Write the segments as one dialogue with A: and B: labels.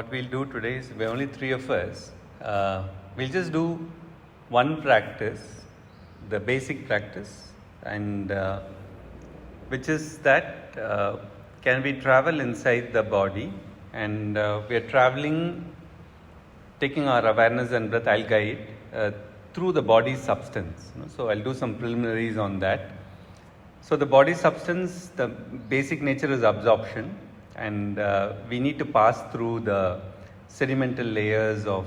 A: what we'll do today is we're only three of us. We'll just do one practice, the basic practice, and which is that can we travel inside the body, and we are traveling, taking our awareness and breath. I'll guide through the body substance. So I'll do some preliminaries on that. So the body substance, the basic nature is absorption, and we need to pass through the sedimental layers of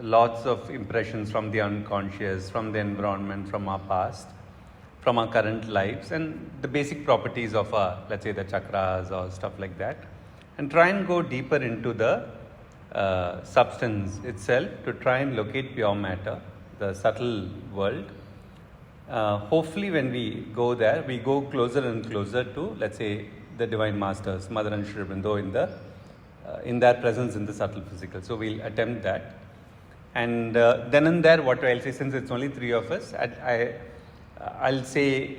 A: lots of impressions from the unconscious, from the environment, from our past, from our current lives, and the basic properties of our, let's say, the chakras or stuff like that, and try and go deeper into the substance itself to try and locate pure matter, the subtle world. Hopefully when we go there, we go closer and closer to, let's say, the Divine Masters, Mother and Sri Aurobindo in their presence in the subtle physical. So we'll attempt that. And then and there, what I'll say, since it's only three of us, I'll say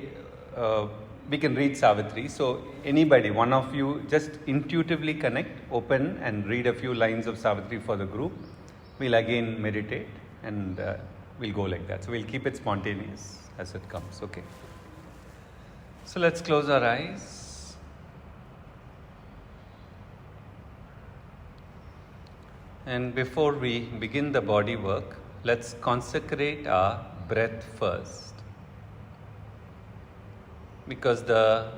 A: we can read Savitri. So anybody, one of you, just intuitively connect, open and read a few lines of Savitri for the group. We'll again meditate and we'll go like that. So we'll keep it spontaneous as it comes. Okay. So let's close our eyes. And before we begin the body work, let's consecrate our breath first. Because the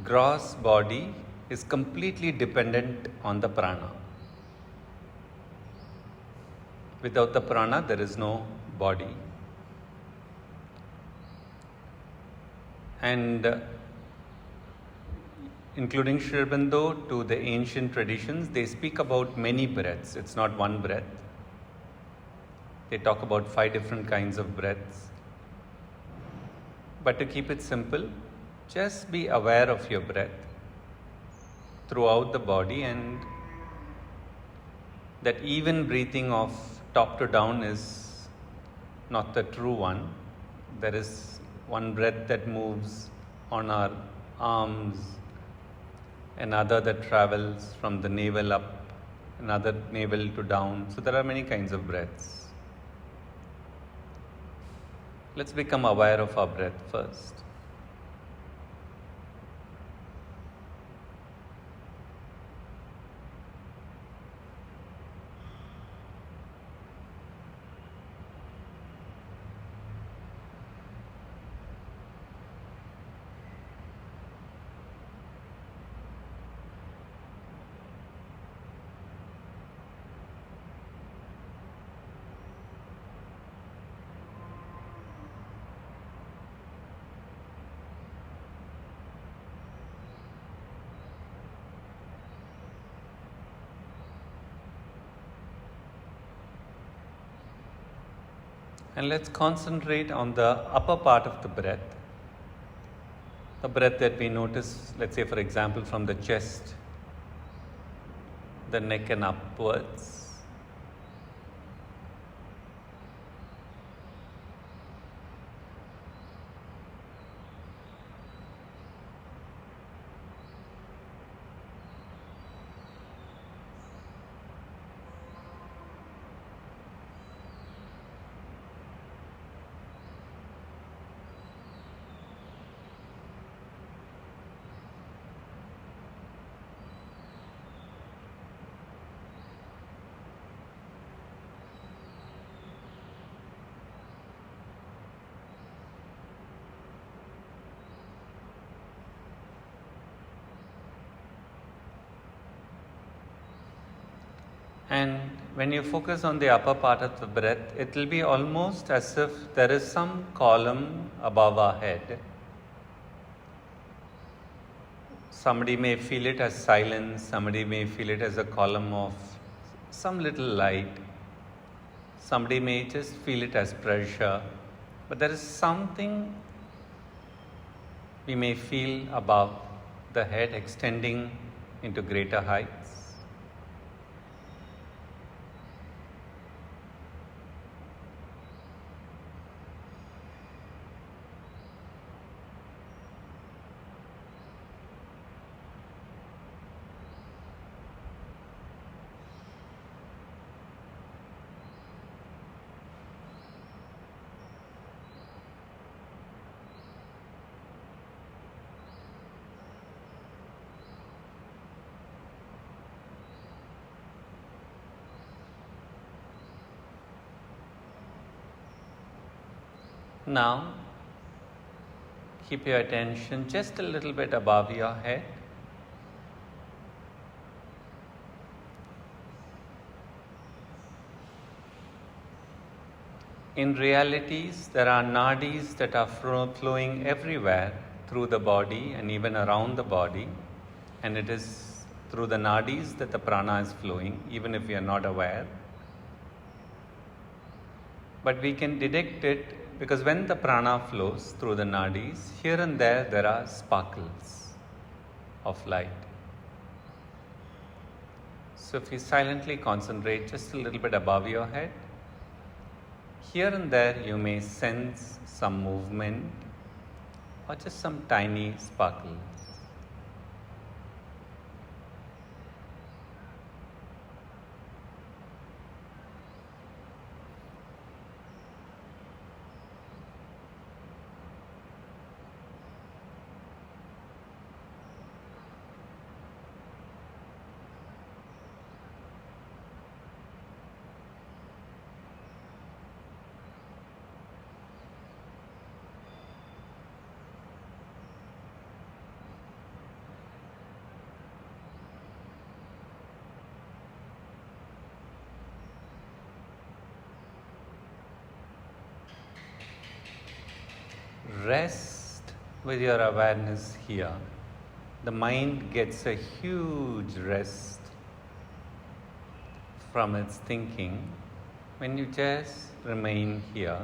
A: gross body is completely dependent on the prana. Without the prana, there is no body. And including Sri Aurobindo, to the ancient traditions, they speak about many breaths. It's not one breath. They talk about 5 different kinds of breaths. But to keep it simple, just be aware of your breath throughout the body, and that even breathing of top to down is not the true one. There is one breath that moves on our arms, another that travels from the navel up, another navel to down. So there are many kinds of breaths. Let's become aware of our breath first. And let's concentrate on the upper part of the breath. The breath that we notice, let's say, for example, from the chest, the neck and upwards. And when you focus on the upper part of the breath, it will be almost as if there is some column above our head. Somebody may feel it as silence, somebody may feel it as a column of some little light, somebody may just feel it as pressure, but there is something we may feel above the head extending into greater heights. Now, keep your attention just a little bit above your head. In realities, there are nadis that are flowing everywhere through the body and even around the body, and it is through the nadis that the prana is flowing, even if we are not aware. But we can detect it because when the prana flows through the nadis, here and there are sparkles of light. So if you silently concentrate just a little bit above your head, here and there you may sense some movement or just some tiny sparkles. Rest with your awareness here. The mind gets a huge rest from its thinking when you just remain here.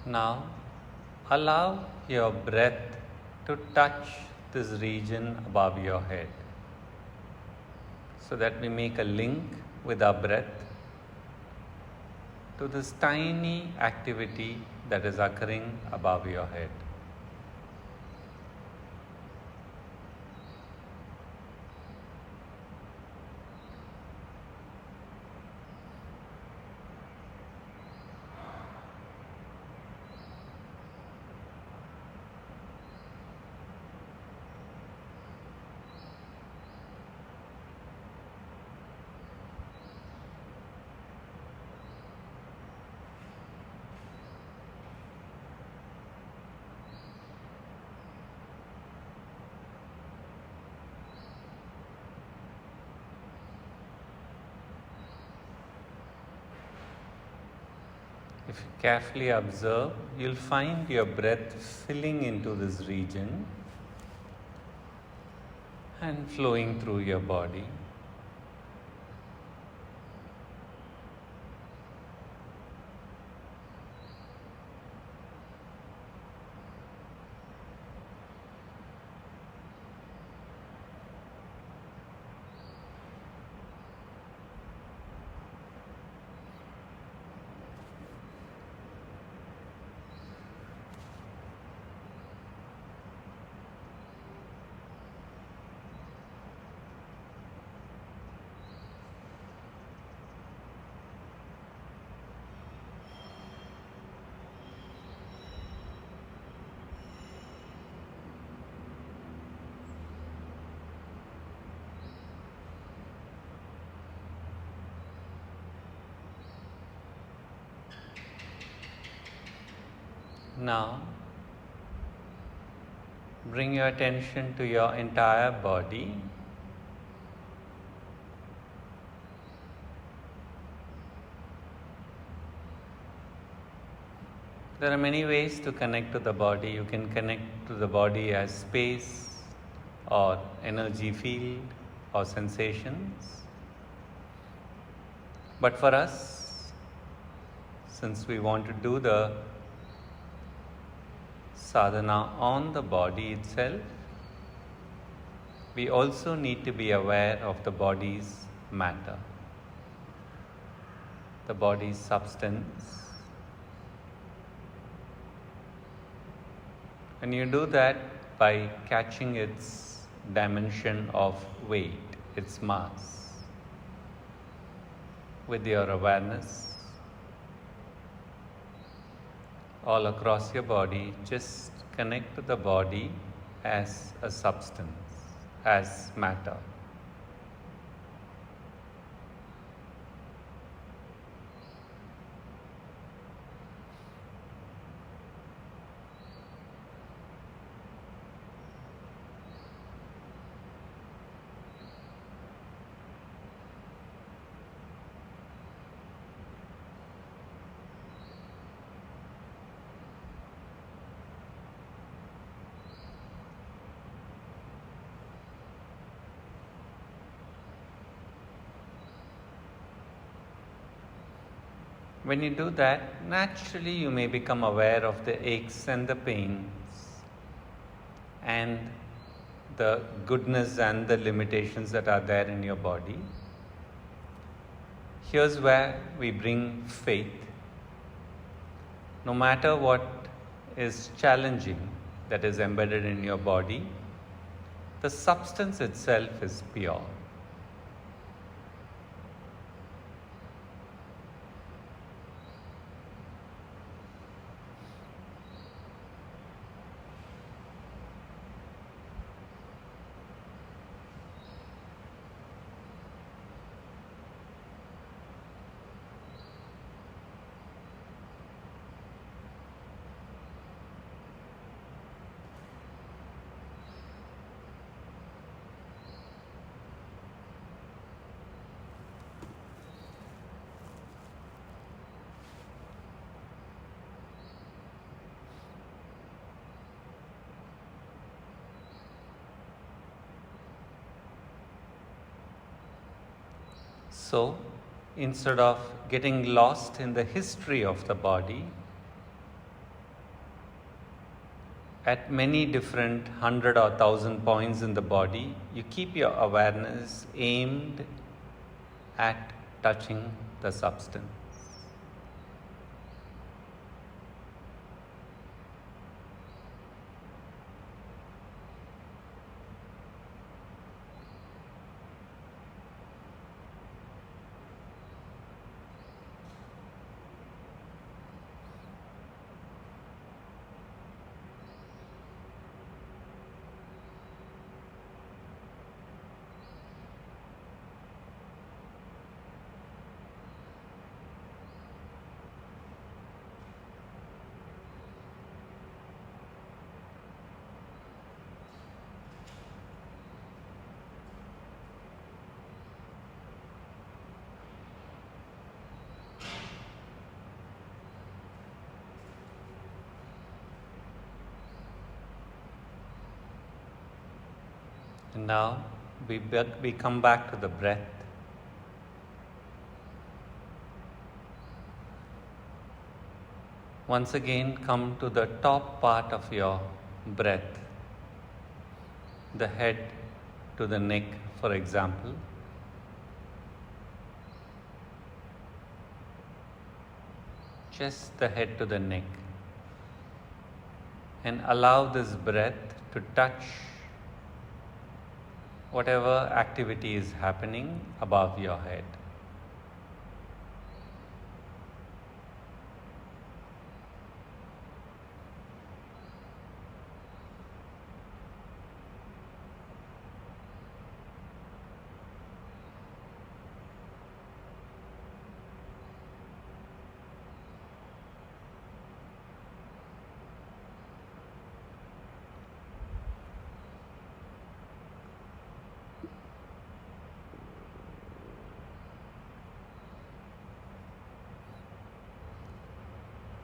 A: Now, allow your breath to touch this region above your head so that we make a link with our breath to this tiny activity that is occurring above your head. If you carefully observe, you'll find your breath filling into this region and flowing through your body. Now, bring your attention to your entire body. There are many ways to connect to the body. You can connect to the body as space or energy field or sensations. But for us, since we want to do the sadhana on the body itself, we also need to be aware of the body's matter, the body's substance. And you do that by catching its dimension of weight, its mass, with your awareness. All across your body, just connect to the body as a substance, as matter. When you do that, naturally you may become aware of the aches and the pains and the goodness and the limitations that are there in your body. Here's where we bring faith. No matter what is challenging that is embedded in your body, the substance itself is pure. So, instead of getting lost in the history of the body, at many different 100 or 1,000 points in the body, you keep your awareness aimed at touching the substance. And now we come back to the breath. Once again, come to the top part of your breath, the head to the neck, for example. Just the head to the neck. And allow this breath to touch whatever activity is happening above your head.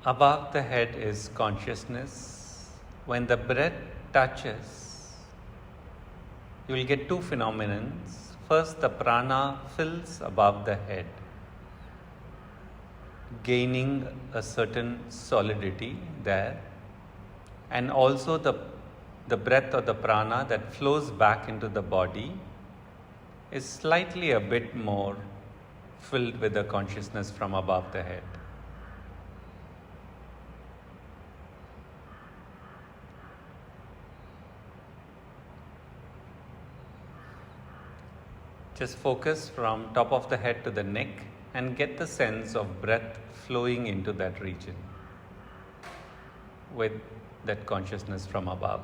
A: Above the head is consciousness. When the breath touches, you will get two phenomena. First, the prana fills above the head, gaining a certain solidity there, and also the breath or the prana that flows back into the body is slightly a bit more filled with the consciousness from above the head. Just focus from top of the head to the neck and get the sense of breath flowing into that region with that consciousness from above.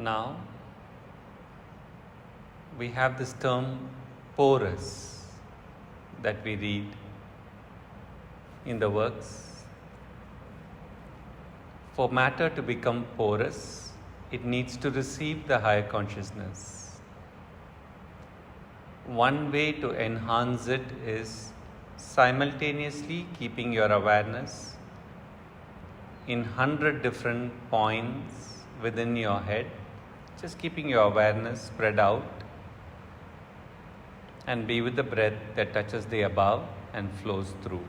A: Now, we have this term porous that we read in the works. For matter to become porous, it needs to receive the higher consciousness. One way to enhance it is simultaneously keeping your awareness in 100 different points within your head. Just keeping your awareness spread out and be with the breath that touches the above and flows through.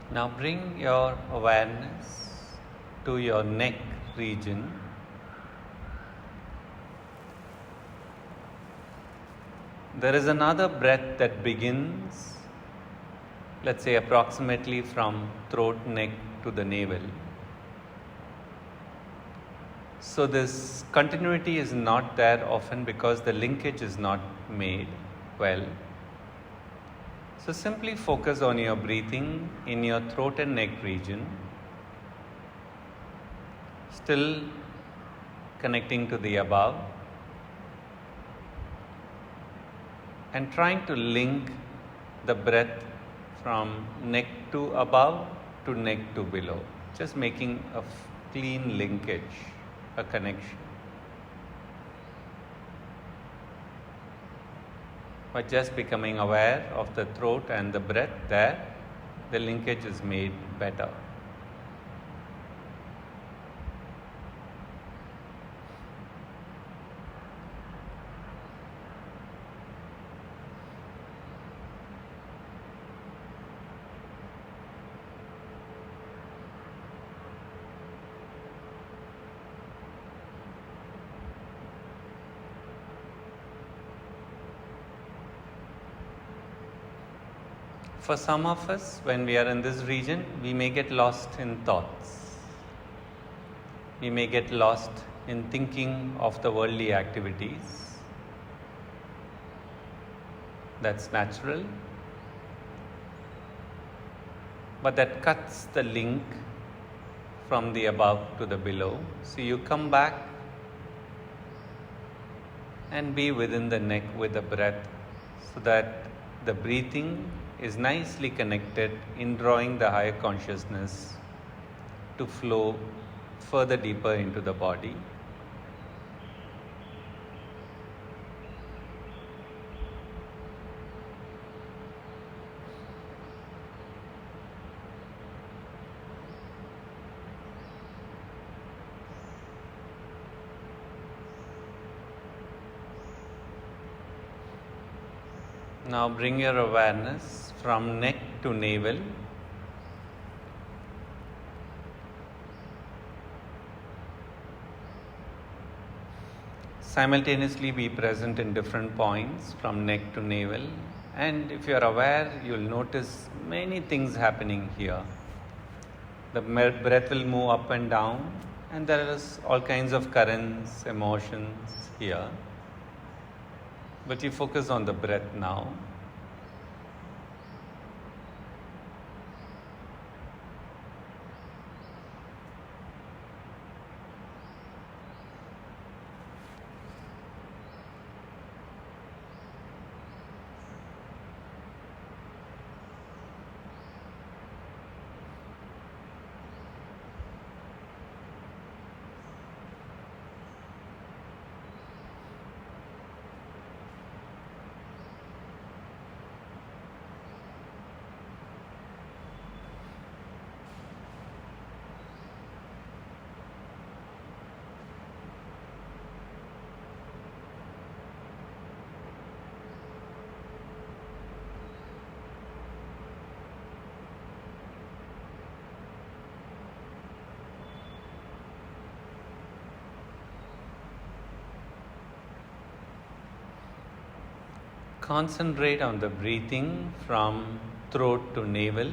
A: Now bring your awareness to your neck region. There is another breath that begins, let's say approximately from throat, neck to the navel. So this continuity is not there often because the linkage is not made well. So simply focus on your breathing in your throat and neck region, still connecting to the above, and trying to link the breath from neck to above to neck to below, just making a clean linkage, a connection. By just becoming aware of the throat and the breath there, the linkage is made better. For some of us, when we are in this region, we may get lost in thoughts. We may get lost in thinking of the worldly activities. That's natural. But that cuts the link from the above to the below. So you come back and be within the neck with the breath, so that the breathing is nicely connected in drawing the higher consciousness to flow further deeper into the body. Now bring your awareness from neck to navel. Simultaneously be present in different points from neck to navel, and if you are aware, you will notice many things happening here. The breath will move up and down, and there is all kinds of currents, emotions here. But you focus on the breath now. Concentrate on the breathing from throat to navel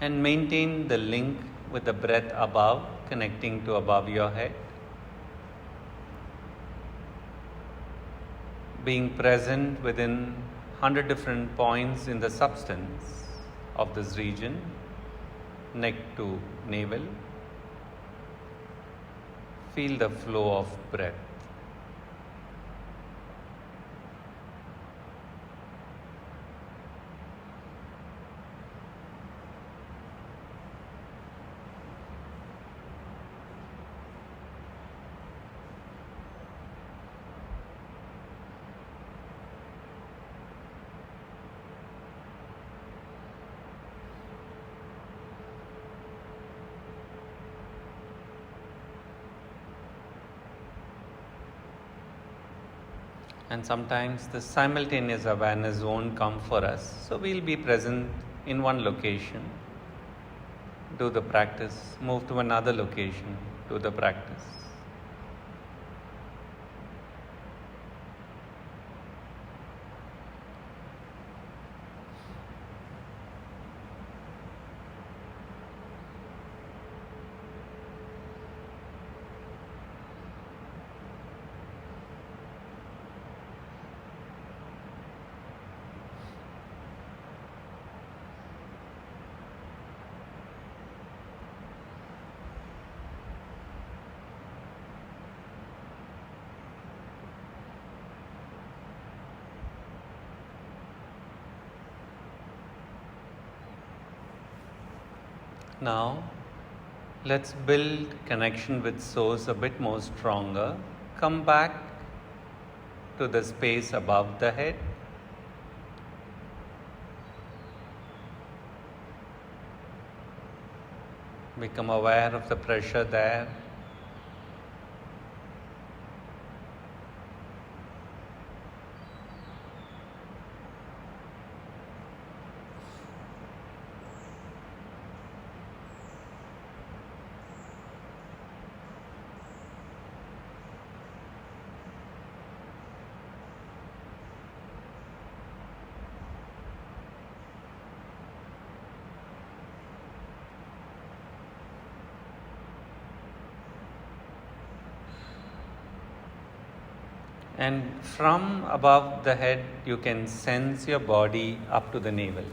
A: and maintain the link with the breath above, connecting to above your head. Being present within 100 different points in the substance of this region, neck to navel. Feel the flow of breath. And sometimes the simultaneous awareness won't come for us. So we'll be present in one location, do the practice, move to another location, do the practice. Now, let's build connection with Source a bit more stronger. Come back to the space above the head. Become aware of the pressure there. And from above the head, you can sense your body up to the navel.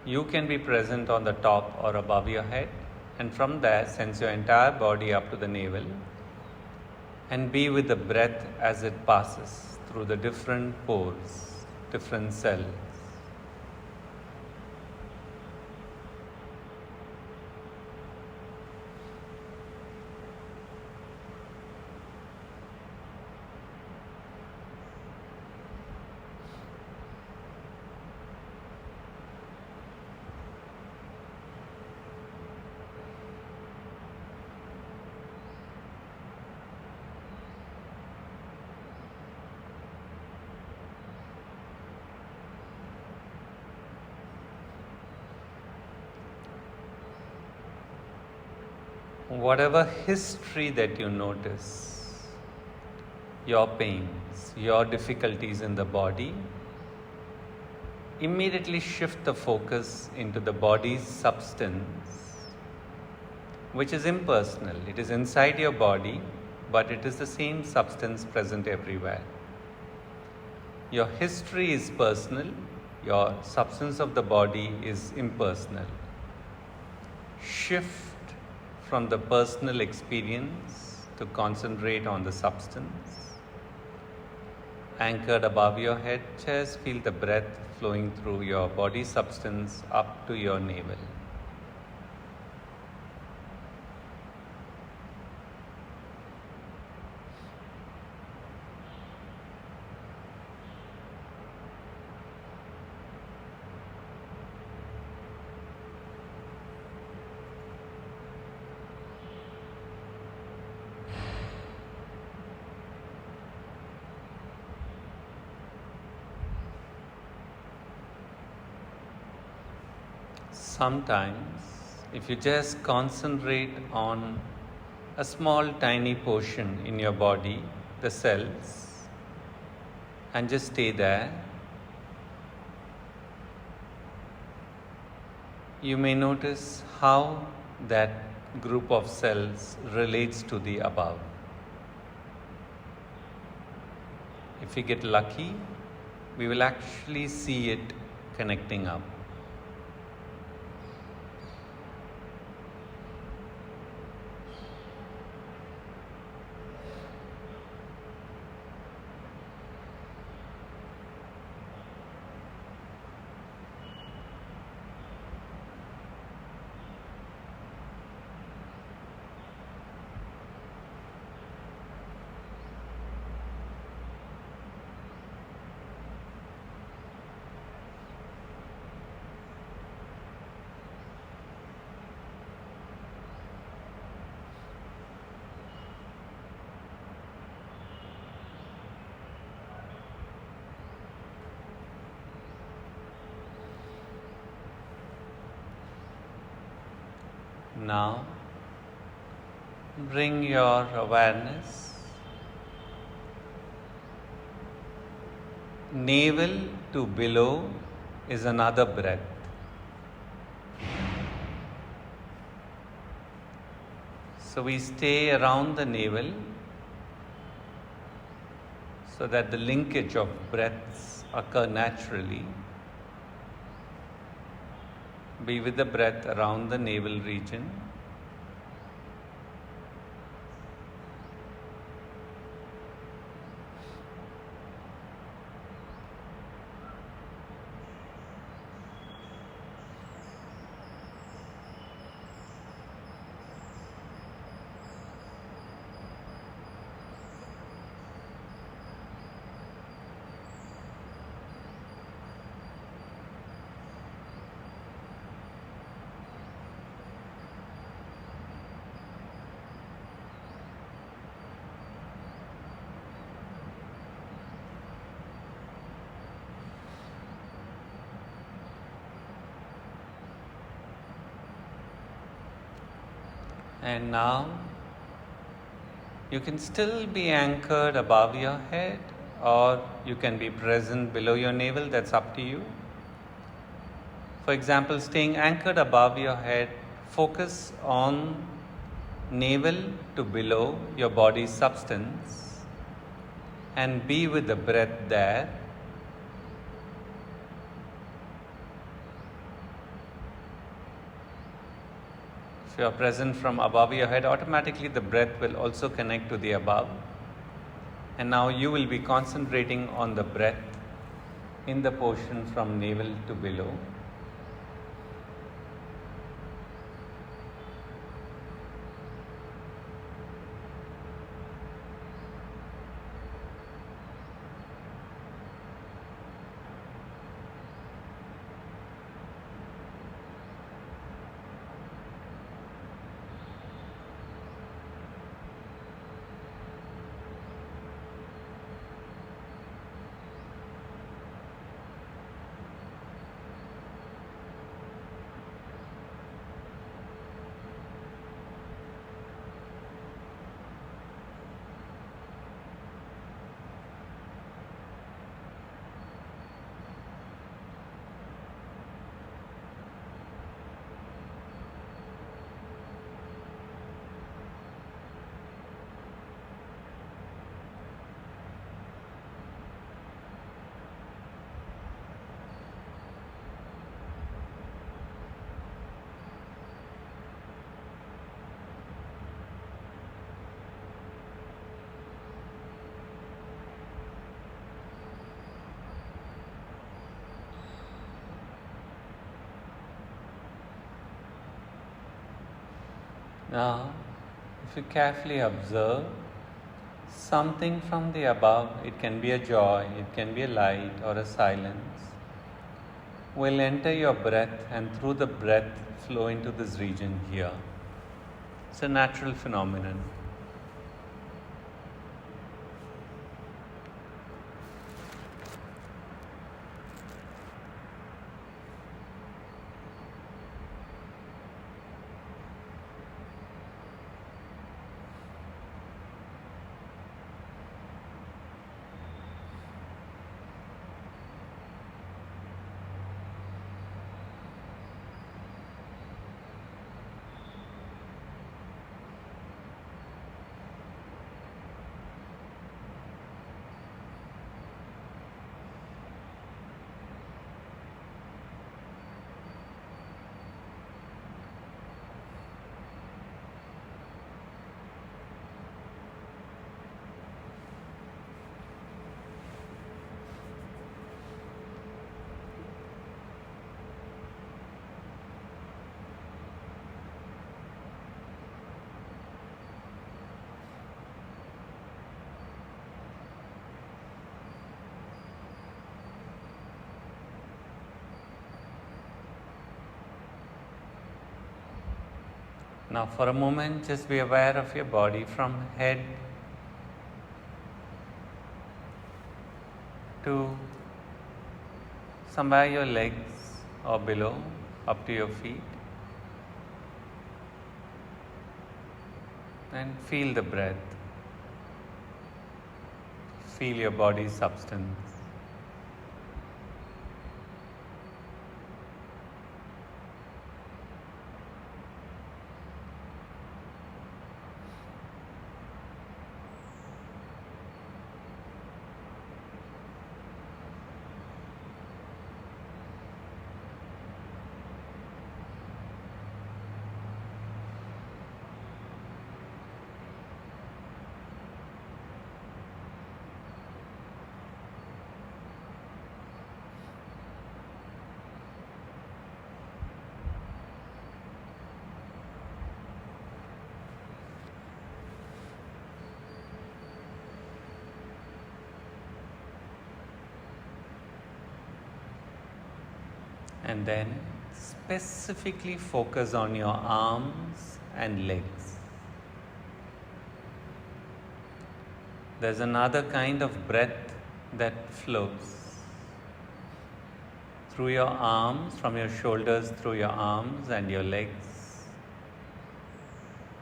A: You can be present on the top or above your head, and from there, sense your entire body up to the navel, and be with the breath as it passes through the different pores, different cells. whatever history that you notice, your pains, your difficulties in the body, immediately shift the focus into the body's substance, which is impersonal. It is inside your body, but it is the same substance present everywhere. Your history is personal, your substance of the body is impersonal. Shift from the personal experience to concentrate on the substance. Anchored above your head, just feel the breath flowing through your body substance up to your navel. Sometimes, if you just concentrate on a small tiny portion in your body, the cells, and just stay there, you may notice how that group of cells relates to the above. If we get lucky, we will actually see it connecting up. Now, bring your awareness navel to below is another breath. So we stay around the navel so that the linkage of breaths occur naturally. Be with the breath around the navel region. And now, you can still be anchored above your head, or you can be present below your navel, that's up to you. For example, staying anchored above your head, focus on navel to below your body's substance and be with the breath there. If you are present from above your head, automatically the breath will also connect to the above. And now you will be concentrating on the breath in the portion from navel to below. Now, if you carefully observe something from the above, it can be a joy, it can be a light or a silence, will enter your breath and through the breath flow into this region here. It's a natural phenomenon. Now for a moment, just be aware of your body from head to somewhere your legs or below, up to your feet. And feel the breath. Feel your body's substance. And then specifically focus on your arms and legs. There's another kind of breath that flows through your arms, from your shoulders through your arms and your legs.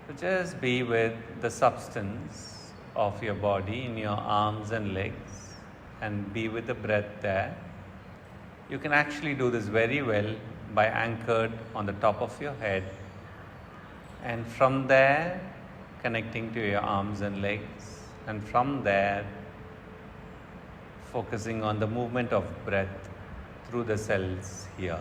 A: So just be with the substance of your body in your arms and legs and be with the breath there. You can actually do this very well by anchored on the top of your head, and from there connecting to your arms and legs, and from there focusing on the movement of breath through the cells here.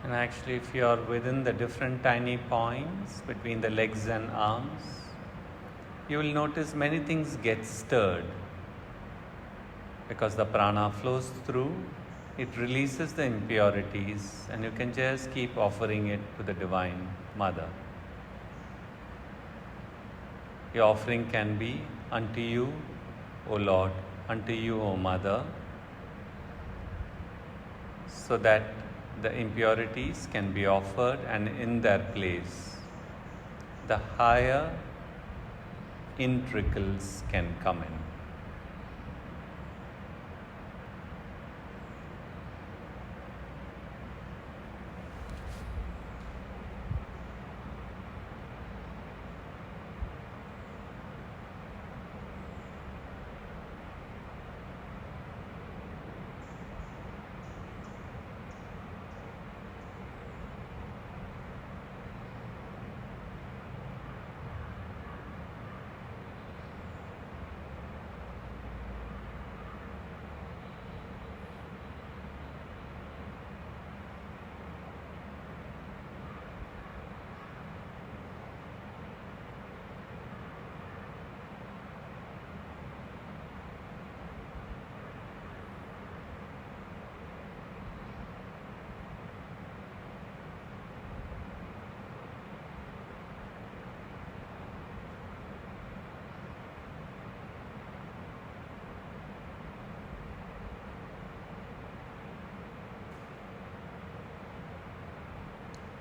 A: And actually, if you are within the different tiny points between the legs and arms, you will notice many things get stirred. Because the prana flows through, it releases the impurities, and you can just keep offering it to the Divine Mother. Your offering can be unto you, O Lord, unto you, O Mother, so that the impurities can be offered, and in their place the higher intricals can come in.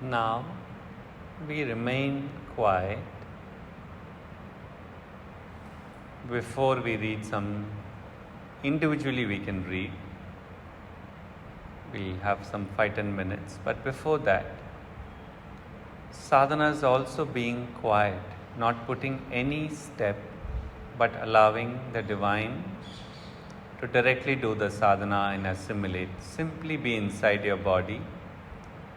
A: Now we remain quiet before we read some. Individually we can read. We'll have some 5-10 minutes, but before that, sadhana is also being quiet, not putting any step, but allowing the divine to directly do the sadhana and assimilate. Simply be inside your body,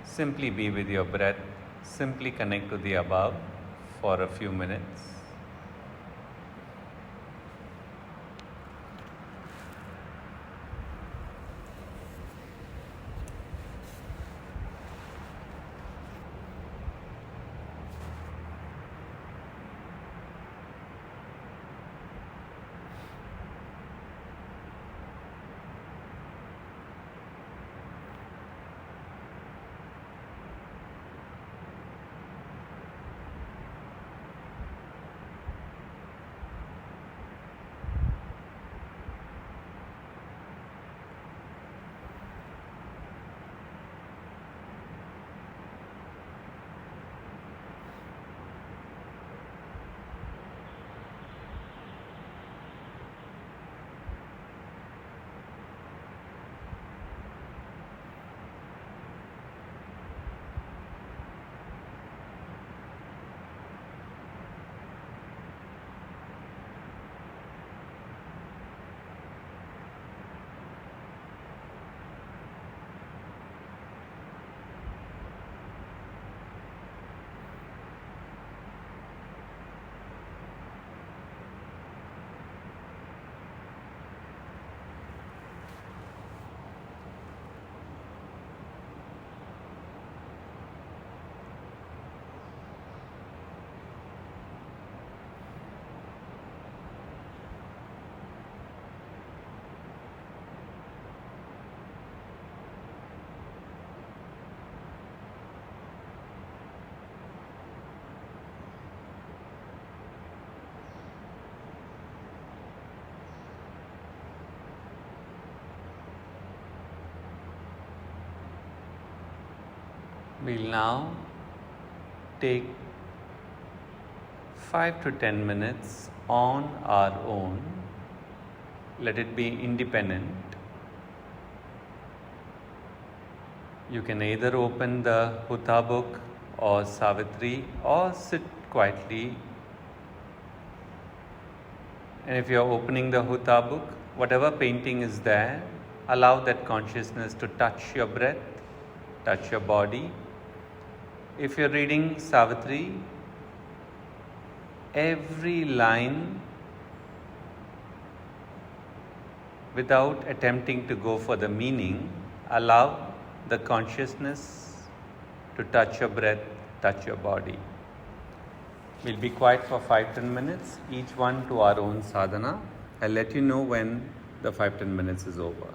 A: simply be with your breath, simply connect to the above for a few minutes. We'll now take 5 to 10 minutes on our own. Let it be independent. You can either open the Huta book or Savitri or sit quietly. And if you're opening the Huta book, whatever painting is there, allow that consciousness to touch your breath, touch your body. If you're reading Savitri, every line, without attempting to go for the meaning, allow the consciousness to touch your breath, touch your body. We'll be quiet for 5-10 minutes, each one to our own sadhana. I'll let you know when the 5-10 minutes is over.